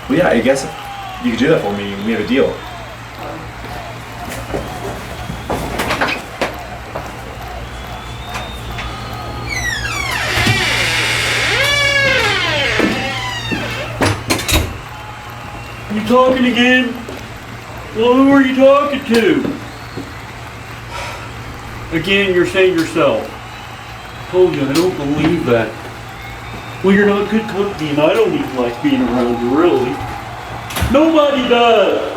Well, yeah, I guess if you could do that for me, we have a deal. You talking again? Well, who are you talking to? Again, you're saying yourself. Told you, I don't believe that. Well, you're not good company, and I don't even like being around you, really. Nobody does.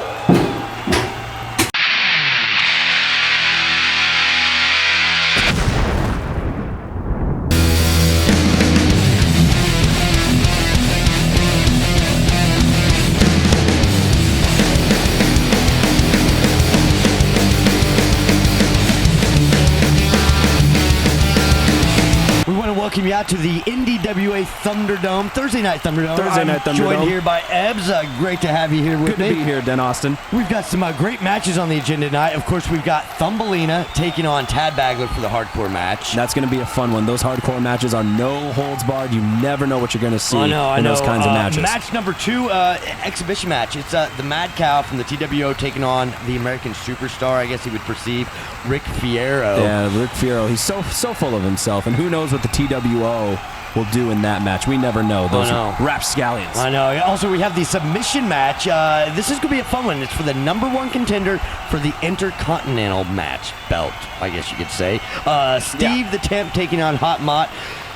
Welcome you out to the NDWA Thumbderdome, Thursday Night Thumbderdome. I'm joined here by Ebbs. Great to have you here with me. Good to be here, Dan Austin. We've got some great matches on the agenda tonight. Of course, we've got Thumbelina taking on Tad Bagler for the hardcore match. That's going to be a fun one. Those hardcore matches are no holds barred. You never know what you're going to see in those kinds of matches. Match number 2, exhibition match. It's the Madcow from the TWO taking on the American Superstar, I guess he would perceive, Ric Fiero. Yeah, Ric Fiero. He's so full of himself, and who knows what the TWO will do in that match. We never know. Those rapscallions. I know. Also, we have the submission match. This is going to be a fun one. It's for the #1 contender for the Intercontinental match belt, I guess you could say. Steve the Temp taking on Hot Mott.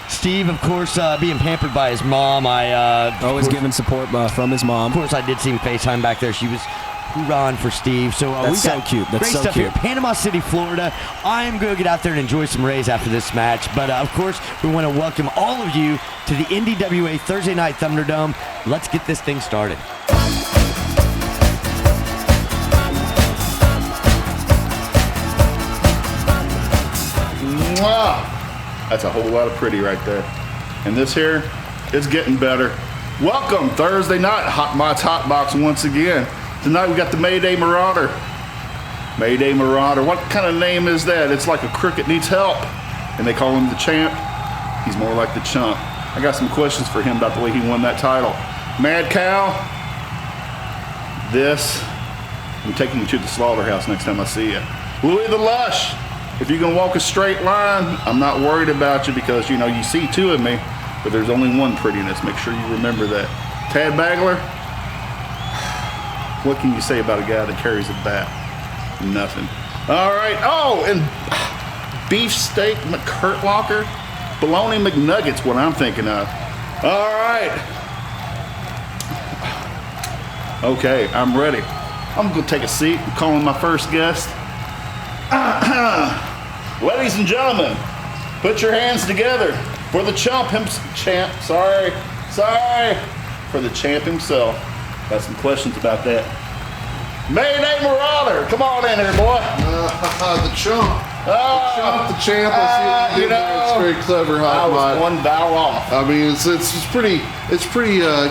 Steve, of course, being pampered by his mom. Always giving support from his mom. Of course, I did see him FaceTime back there. She was hoorahing for Steve. So that's so cute. That's great so stuff cute. Here. Panama City, Florida. I am going to get out there and enjoy some Rays after this match. But, of course, we want to welcome all of you to the NDWA Thursday Night Thumbderdome. Let's get this thing started. Mwah! That's a whole lot of pretty right there. And this here is getting better. Welcome, Thursday night, Hot Mott's Hot Box once again. Tonight we got the Mayday Marauder. Mayday Marauder, what kind of name is that? It's like a cricket needs help. And they call him the champ. He's more like the chump. I got some questions for him about the way he won that title. Madcow, I'm taking you to the slaughterhouse next time I see you. Louie the Lush, if you can walk a straight line, I'm not worried about you because, you know, you see two of me, but there's only one prettiness. Make sure you remember that. Tad Bagler, what can you say about a guy that carries a bat? Nothing. All right. Oh, and beefsteak McCurtlocker, bologna McNuggets, what I'm thinking of. All right. Okay, I'm ready. I'm going to take a seat. I'm calling my first guest. Ladies and gentlemen, put your hands together for the for the champ himself. Got some questions about that. Mayday Marauder, come on in here, boy. The chump. The champ. I see what you did there. It's very clever, Hot Mott. I was one bow off. I mean, it's pretty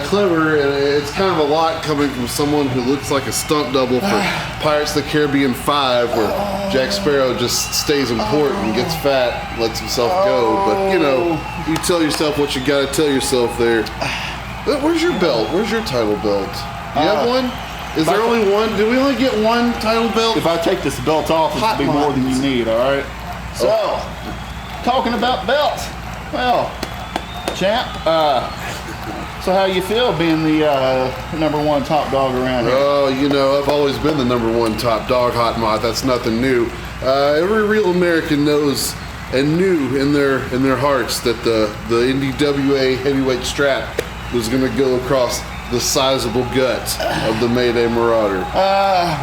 clever, and it's kind of a lot coming from someone who looks like a stunt double for Pirates of the Caribbean 5, where Jack Sparrow just stays in port and gets fat, lets himself go. But you know, you tell yourself what you got to tell yourself there. Where's your belt? Where's your title belt? You have one? Is there only one? Do we only get one title belt? If I take this belt off, it'll be more than you need, all right? So, talking about belts. Well, champ, so how you feel being the #1 top dog around here? Oh, you know, I've always been the #1 top dog, Hot Mott. That's nothing new. Every real American knows and knew in their hearts that the NDWA heavyweight strap was going to go across the sizable guts of the Mayday Marauder.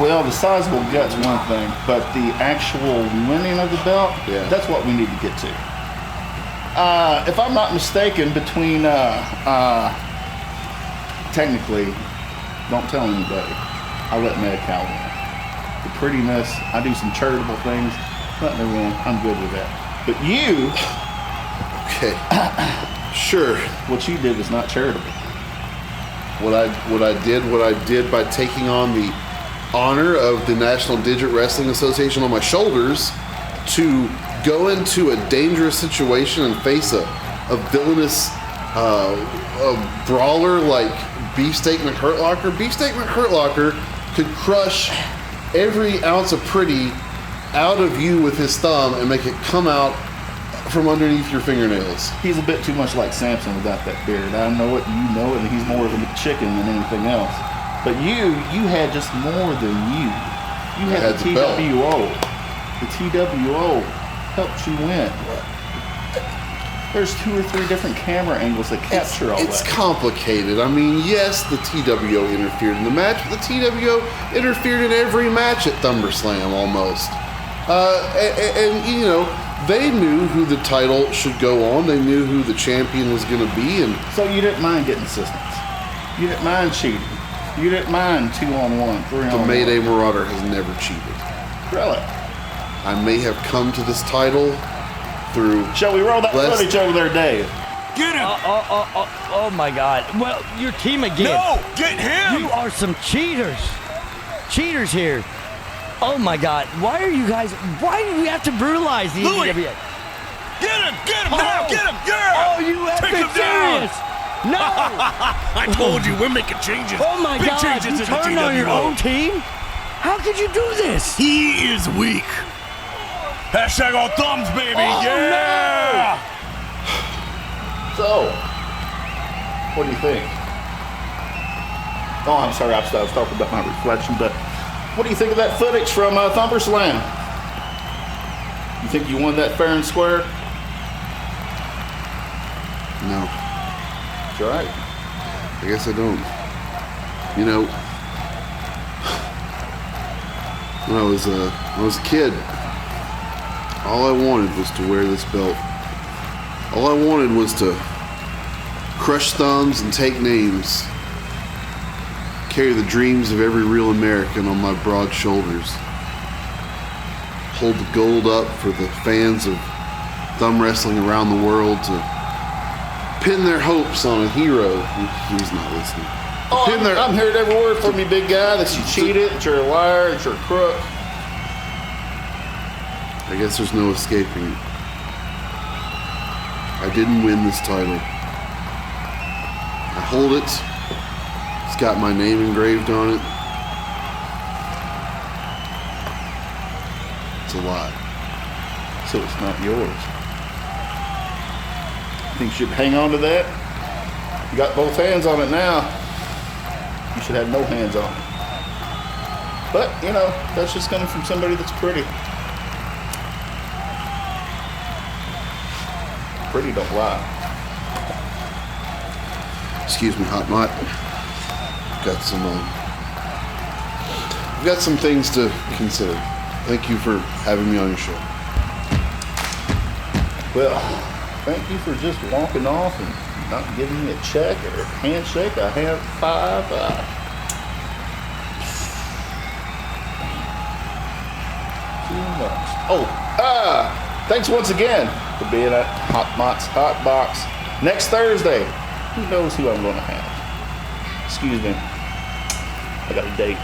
Well, the sizable gut's one thing, but the actual winning of the belt, that's what we need to get to. If I'm not mistaken, between, technically, don't tell anybody, I let Madcow win. The prettiness, I do some charitable things, let me win, I'm good with that. But you... Okay, sure. What you did was not charitable. What I did by taking on the honor of the National Digit Wrestling Association on my shoulders to go into a dangerous situation and face a villainous a brawler like Beefsteak McHurtlocker. Beefsteak McHurtlocker could crush every ounce of pretty out of you with his thumb and make it come out from underneath your fingernails. He's a bit too much like Samson without that beard. I know it, you know it, and he's more of a chicken than anything else. But you had just more than you. You had the TWO. The TWO helped you win. There's 2 or 3 different camera angles that capture all that. It's complicated. I mean, yes, the TWO interfered in the match, but the TWO interfered in every match at ThumberSlam almost. And you know, they knew who the title should go on. They knew who the champion was going to be, and so you didn't mind getting assistance. You didn't mind cheating. You didn't mind 2-on-1, 3-on-1. The Mayday Marauder has never cheated. Really? I may have come to this title through. Shall we roll that footage over there, Dave? Get him! Oh my God. Well, your team again. No! Get him! You are some cheaters. Cheaters here. Oh my God. Why do we have to brutalize the Louie! NDWA? Get him! Get him now! Get him! Yeah! Oh, you have Take been him down! serious. No! I told you, we're making changes. Oh my Big God. changes You in the turned on your TWO. own team? How could you do this? He is weak. Hashtag all thumbs, baby. Oh, yeah! So, what do you think? Oh, I'm sorry, I was talking about my reflection, but what do you think of that footage from ThumberSlam? You think you won that fair and square? No, That's right. I guess I don't. You know, when I was a kid, all I wanted was to wear this belt. All I wanted was to crush thumbs and take names. Carry the dreams of every real American on my broad shoulders. Hold the gold up for the fans of thumb wrestling around the world to pin their hopes on a hero. He's not listening. Oh, I'm hearing every word from you, big guy, that you cheated, that you're a liar, that you're a crook. I guess there's no escaping it. I didn't win this title. I hold it. It's got my name engraved on it. It's a lie. So it's not yours. I think you should hang on to that. You got both hands on it now. You should have no hands on it. But, you know, that's just coming from somebody that's pretty. Pretty don't lie. Excuse me, Hot Mott. I've got some things to consider. Thank you for having me on your show. Well, thank you for just walking off and not giving me a check or a handshake, a hand five. Too much. Oh, thanks once again for being at Hot Mott's Hot Box. Next Thursday, who knows who I'm going to have? Excuse me. I got a date.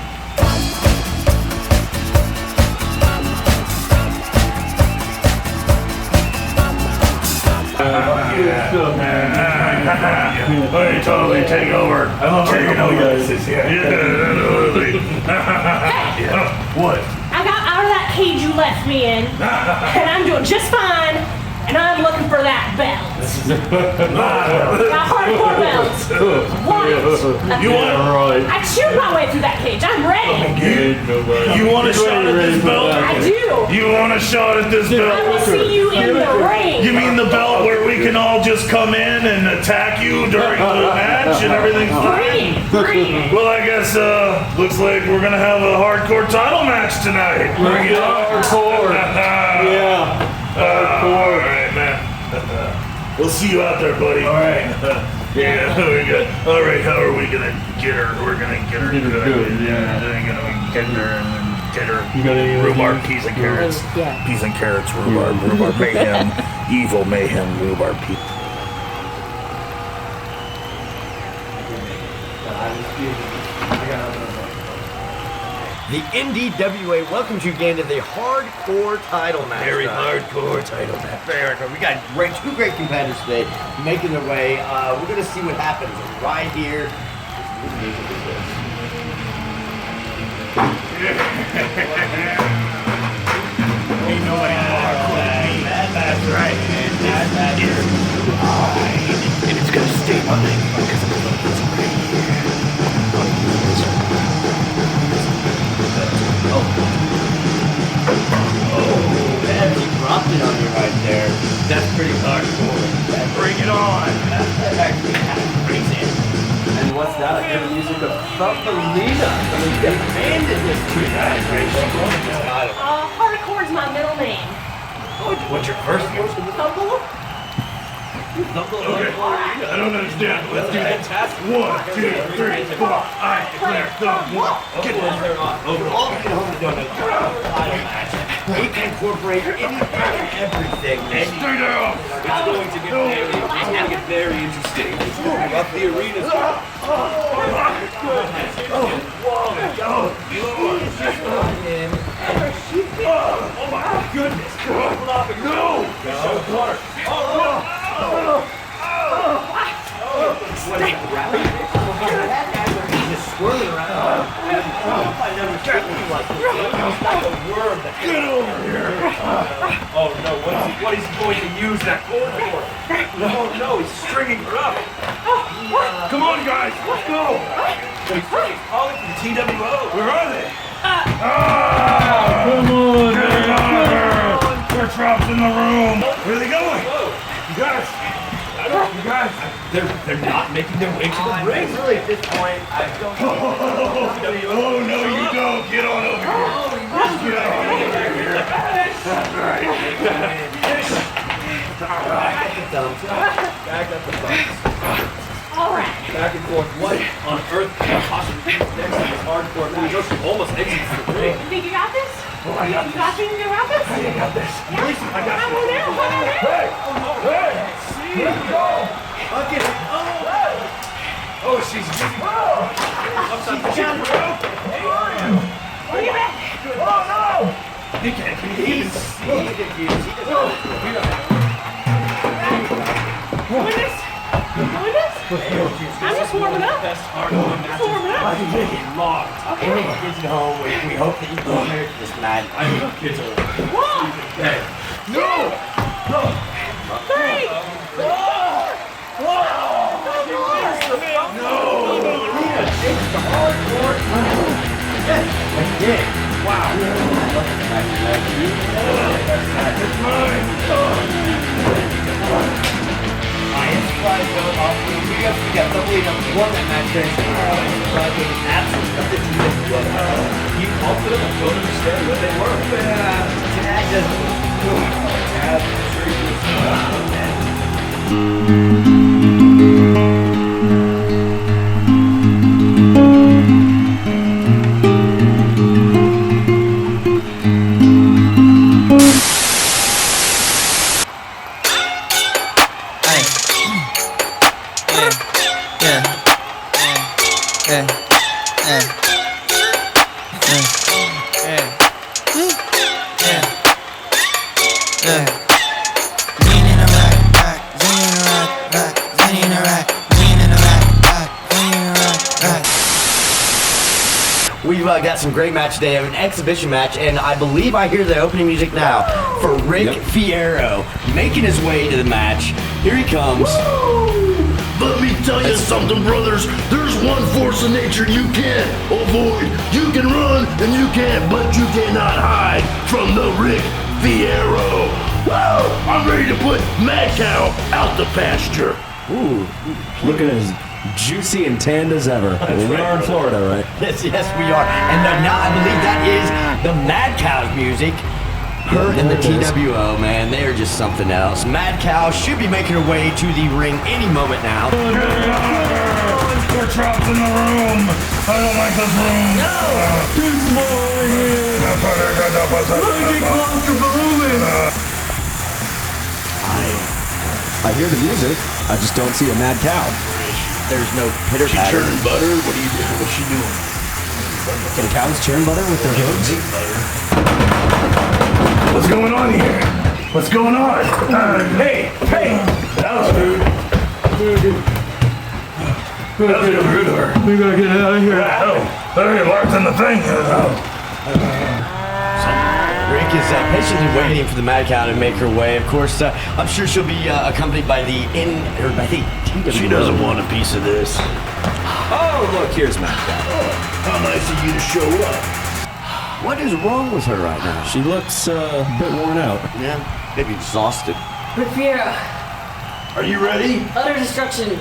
Let me totally take over. I love taking over. Yeah. What? I got out of that cage you left me in, and I'm doing just fine, and I'm looking for that belt. That hardcore belt. Want it. You want it? I chewed my way through that cage. I'm ready. You want a shot at this belt? I do. You want a shot at this I will belt? see you in the ring. You mean the belt where we can all just come in and attack you during the match and everything's fine? Bring it. Well, I guess looks like we're gonna have a hardcore title match tonight. Bring it hardcore. Yeah. Hardcore. All right, man. We'll see you out there, buddy. All right. Yeah, we good. All right, how are we gonna get her? We're gonna get her good. Yeah, we're gonna get her and get her. Rhubarb, peas and carrots. Yeah. Peas and carrots, rhubarb, mayhem, evil mayhem, rhubarb, peas. The NDWA welcomes you again to the hardcore title match. Very hardcore title match. Very hardcore. We got two great competitors today making their way. We're going to see what happens right here. Ain't nobody more hardcore than me. That's right, man. That is mine. And it's going to stay mine because I'm going to put some right here. Oh, man, he dropped it on you right there. That's pretty hardcore. Bring it on. That's actually kind of crazy. And what's that? I hear the music of Thumbelina. I mean, they banded this too. Hardcore's my middle name. What's your first name? Thumble? Okay. I don't understand. Let's do that. 1, 2, 3, 4. I declare Thumbelina. Get over. All the title match. We can incorporate anything and everything. Stay down. It's going to get very interesting. Up the arenas. Oh my goodness. No. Swirling around. Get over here. Oh no, what is he going to use that cord for? Oh no, he's stringing her up. Come on, guys. Let's go. He's calling for the TWO. Where are they? Come on. Get out of here. They're trapped in the room. Where are they going? You guys. They're not making their way to the ring. Really, at this point, I don't know. Oh, no, you don't. Get on over here. Get on over here. That's right. Back up the thumbs. All right. Back and forth. What on earth could possibly be next to this hardcore match? He almost exits the ring. You think you got this? Oh, I got You this. got this? You got this? I got this. Yeah? I got Come on now. Come on now. Hey! Hey! Let's go! Okay. Oh, she's upside down. Bring it back. Oh, no! He can't. He's confused. He doesn't. Doing this? Doing this? I'm just warming up. Best hardcore match. Warming up. I can make it locked. Okay. Kids at home, we hope that you go here to this match. I know kids are Whoa. hey. No! 3, 4. I am surprised though, we got Thumbelina won that match during but with absence of the TWO. You both of them don't understand where they were. Tad We've got some great match today, an exhibition match, and I believe I hear the opening music now for Ric Fiero making his way to the match. Here he comes. Let me tell you something, brothers. There's one force of nature you can't avoid. You can run and you can't, but you cannot hide from the Ric Fiero. Woo! I'm ready to put Madcow out the pasture. Ooh, looking as juicy and tanned as ever. We are in Florida, right? Yes, we are. And now I believe that is the Madcow's music. Her and the TWO, man, they're just something else. Madcow should be making her way to the ring any moment now. We're trapped in the room. I don't like this room. No! Too small here. I hear the music. I just don't see a mad cow. There's no pitter patter. Churning butter? What are you doing? What's she doing? Can cows churn butter with their hooves? What's going on here? What's going on? Hey! That was rude. That was rude. We gotta get out of here. They're locked in the thing. Rick is patiently waiting for the Madcow to make her way. Of course, I'm sure she'll be accompanied by the TWA. She doesn't want a piece of this. Oh, look, here's Madcow. How nice of you to show up. What is wrong with her right now? She looks a bit worn out. Yeah, maybe exhausted. Ric Fiero, Are you ready? utter destruction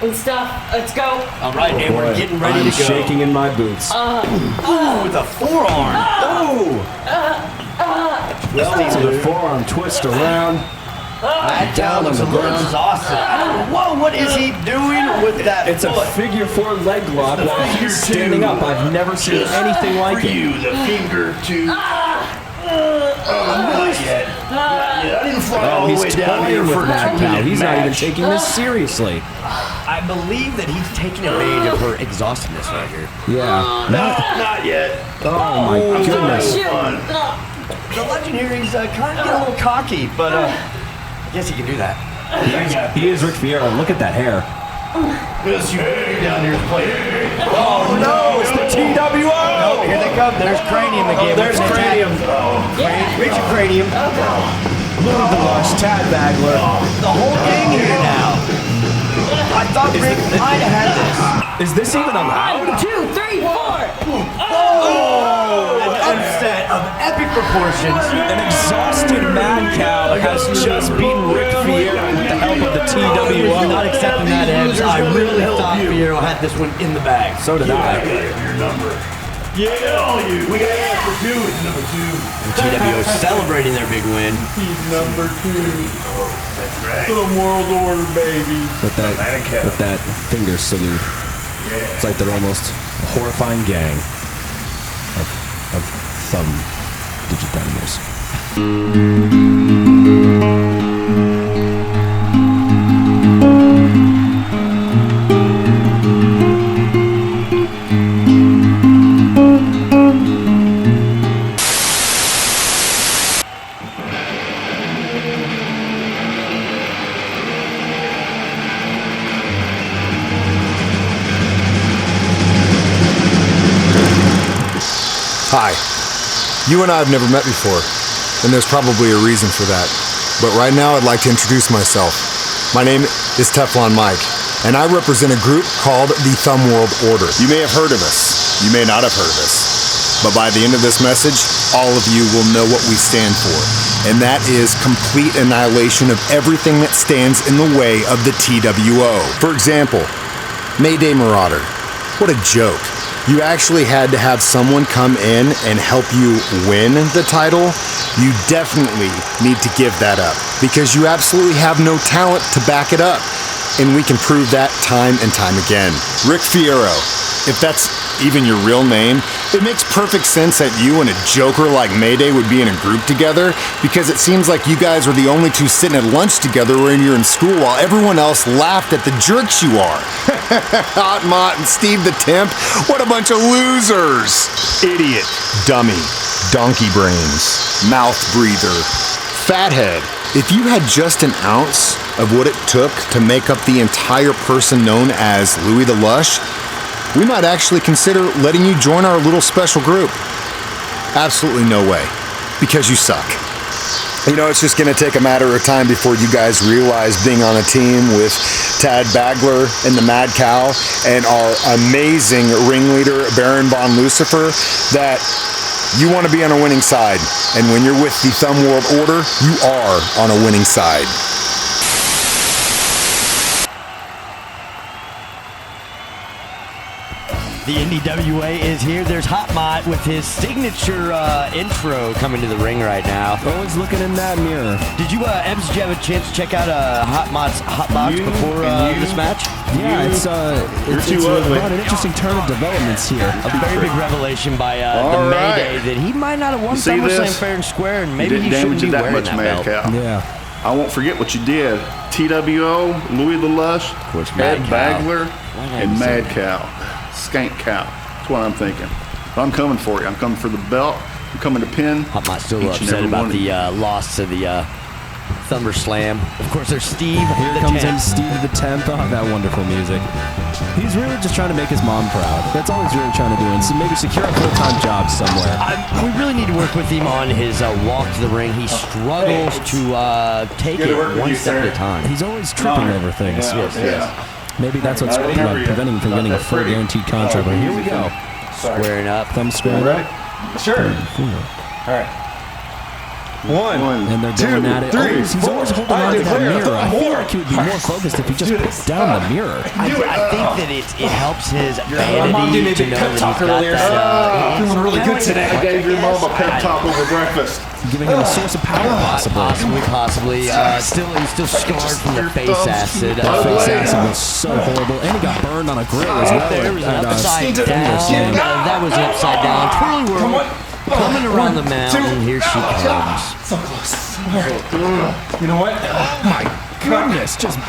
and stuff. Let's go. All right, and we're getting ready to go. Shaking in my boots. Ooh, with a forearm. Twisting to the forearm, twist around. Madcow looks a little exhausted. Whoa, what is he doing with that It's foot? a figure 4 leg lock while he's standing up. I've never seen anything like it. You, the finger to... not yet. I didn't fly all the way He's down here toying for with a Madcow. 2-minute He's not even match. taking this seriously. I believe that he's taking advantage of her exhaustedness right here. Yeah. Not yet. Oh my goodness. The legend here, he's kind of getting a little cocky, but I guess he can do that. He is Ric Fiero. Look at that hair. Because you down here playing. Oh no, it's the TWO! Oh, here they come. There's Cranium again. There's Cranium. Richard Cranium. Louie the Lush, Tad Bagler. The whole gang here now. I thought Rick might have had this. Is this even allowed? 1, 2, 3, 4. Oh! An upset of epic proportions. An exhausted Madcow has just beaten Ric Fiero with the help of the TWO. Not accepting that, Ebbs. I really thought Fiero had this one in the bag. So did I. Your number. Yeah, all you. We got number 2. It's number 2. The TWO celebrating their big win. He's number 2. That's right. The world order, baby. With that finger salute. It's like they're almost a horrifying gang of thumb Digit Dynamos. Hi. You and I have never met before, and there's probably a reason for that. But right now I'd like to introduce myself. My name is Teflon Mike, and I represent a group called the Thumb World Order. You may have heard of us. You may not have heard of us. But by the end of this message, all of you will know what we stand for. And that is complete annihilation of everything that stands in the way of the TWO. For example, Mayday Marauder. What a joke. You actually had to have someone come in and help you win the title. You definitely need to give that up because you absolutely have no talent to back it up. And we can prove that time and time again. Ric Fiero, if that's even your real name, it makes perfect sense that you and a joker like Mayday would be in a group together because it seems like you guys were the only two sitting at lunch together when you're in school while everyone else laughed at the jerks you are. Hot Mott and Steve the Temp, what a bunch of losers. Idiot, dummy, donkey brains, mouth breather, fathead. If you had just an ounce of what it took to make up the entire person known as Louie the Lush, we might actually consider letting you join our little special group. Absolutely no way, because you suck. You know, it's just gonna take a matter of time before you guys realize being on a team with Tad Bagler and the Madcow and our amazing ringleader, Baron Von Lucifer, that you want to be on a winning side. And when you're with the Thumb World Order, you are on a winning side. The NDWA is here. There's Hot Mott with his signature intro coming to the ring right now. Always looking in that mirror. Did you, Ebbs, did you have a chance to check out Hot Mott's Hot Box before this match? Yeah, it's about an interesting turn of developments here. A very big revelation by the Mayday that he might not have won SummerSlam fair and square, and maybe he shouldn't be wearing that belt. Yeah. I won't forget what you did. TWO, Louie the Lush, Tad Bagler, and Madcow. Skank cow. That's what I'm thinking. But I'm coming for you. I'm coming for the belt. I'm coming to pin. Hot Mott still each and upset every about one of you. the loss to the ThumberSlam. Of course, there's Steve. Here the comes Temp. in Steve the Temp. Oh, that wonderful music. He's really just trying to make his mom proud. That's all he's really trying to do, and so maybe secure a full-time job somewhere. We really need to work with him on his walk to the ring. He struggles to take it one step at a time. He's always tripping over things. Yes. Maybe that's what's preventing him from getting a full guaranteed contract. But here we go. Squaring up. Thumb squaring up. Sure. All right. One. And they're going at it. He's always holding on to that mirror. I feel like he would be more focused if he just put down the mirror. I think that it helps his vanity to know that he's got that. Feeling really good today. I gave your mom a pep talk over breakfast. Giving him a source of power, Possibly. He's still scarred from the face acid. Face acid was so horrible, and he got burned on a grill as well. There was an upside down. That was upside down. Twirly whirl. Coming around the mountain, here she comes. So close. All right. You know what? Oh my goodness, just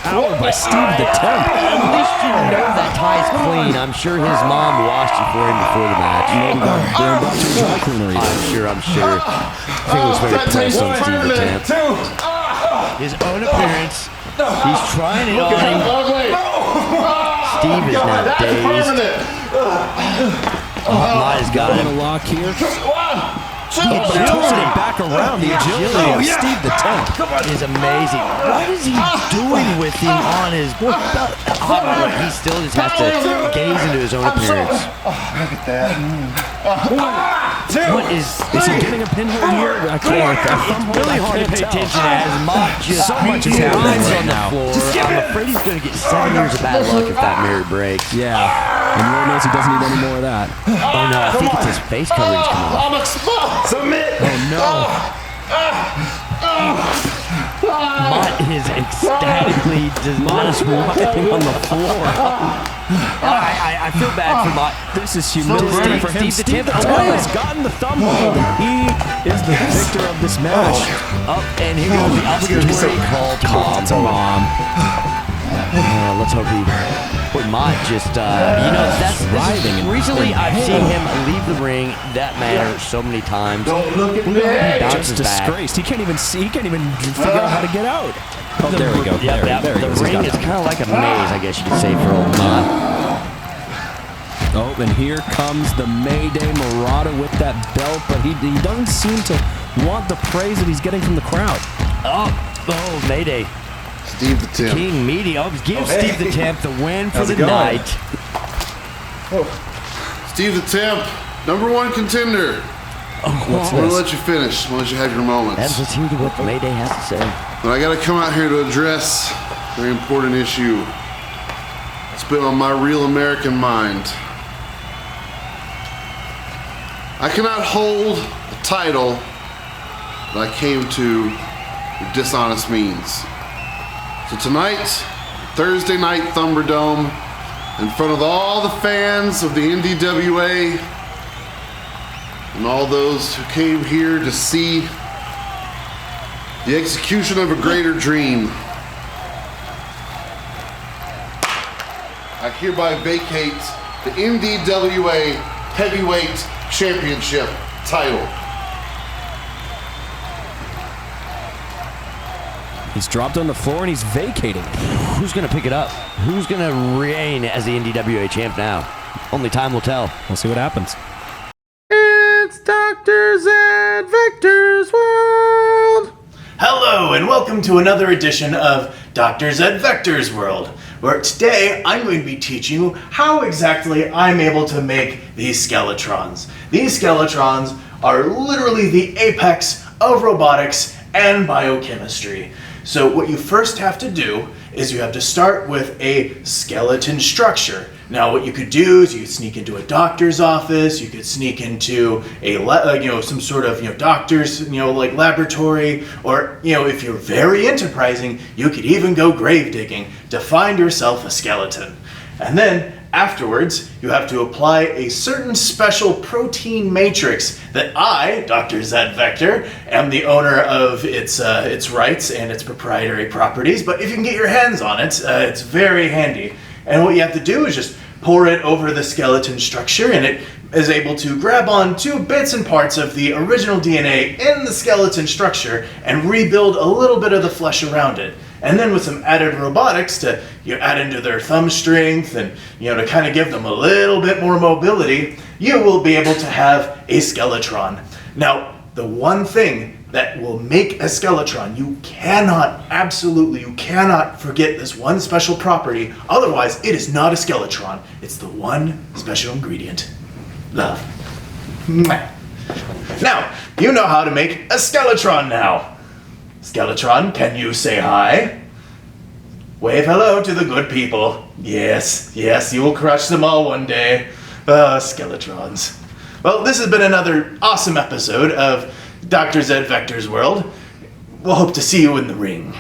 powered by Steve the Temp. At least you know that tie's clean. I'm sure his mom washed it for him before the match. Maybe they're about to dry cleaner even. I'm sure. I think it was very pressed on Steve the Temp. His own appearance. He's trying it on him. Steve is now dazed. Mott has got him. A lock here. But twisted it back around. The agility of Steve the Temp is amazing. What is he doing with him on his belt? He still just has to gaze into his own appearance. Look at that. What is he getting a pinhole here? I can't. It's really hard to pay attention as Mott just so much is happening right now. I'm afraid he's going to get 7 years of bad luck if that mirror breaks. Yeah. And Lord knows he doesn't need any more of that. Oh no, I think it's his face coverage coming off. I'm exposed. Submit. Oh no. Mott is ecstatically Mott's writhing on the floor. I feel bad for Mott. This is humiliating for him. Steve the Temp has gotten the thumb hold. He is the victor of this match. Up and here goes the obligatory call to mom. Let's hope he. Boy, Mott just, that's writhing. Recently, I've seen him leave the ring that manner so many times. Don't look at me. He bounces Just back. disgraced. He can't even see. He can't even figure out how to get out. Oh, there we go. There he the goes. ring is kind of like a maze, I guess you could say, for old Mott. Oh, and here comes the Mayday Marauder with that belt, but he doesn't seem to want the praise that he's getting from the crowd. Oh, Mayday. Steve the Temp. King Media. Give Steve the Temp the win for the night. Steve the Temp, #1 contender. I'm gonna let you finish. I'm gonna let you have your moments. Let's hear what the Mayday has to say. But I gotta come out here to address a very important issue. It's been on my real American mind. I cannot hold a title that I came to through dishonest means. So tonight, Thursday night Thumberdome, in front of all the fans of the NDWA and all those who came here to see the execution of a greater dream, I hereby vacate the NDWA Heavyweight Championship title. He's dropped on the floor and he's vacating. Who's going to pick it up? Who's going to reign as the NDWA champ now? Only time will tell. We'll see what happens. It's Dr. Zed Vector's World. Hello and welcome to another edition of Dr. Zed Vector's World, where today I'm going to be teaching you how exactly I'm able to make these skeletrons. These skeletrons are literally the apex of robotics and biochemistry. So what you first have to do is you have to start with a skeleton structure. Now what you could do is you could sneak into a doctor's office, you could sneak into a some sort of doctor's like laboratory, or if you're very enterprising, you could even go grave digging to find yourself a skeleton. And then afterwards, you have to apply a certain special protein matrix that I, Dr. Zed Vector, am the owner of its rights and its proprietary properties. But if you can get your hands on it, it's very handy. And what you have to do is just pour it over the skeleton structure, and it is able to grab on to bits and parts of the original DNA in the skeleton structure and rebuild a little bit of the flesh around it. And then with some added robotics to add into their thumb strength and to kind of give them a little bit more mobility, you will be able to have a Skeletron. Now, the one thing that will make a Skeletron, you cannot forget this one special property. Otherwise, it is not a Skeletron. It's the one special ingredient: love. Now, you know how to make a Skeletron now. Skeletron, can you say hi? Wave hello to the good people. Yes, you will crush them all one day. Skeletrons. Well, this has been another awesome episode of Dr. Zed Vector's World. We'll hope to see you in the ring.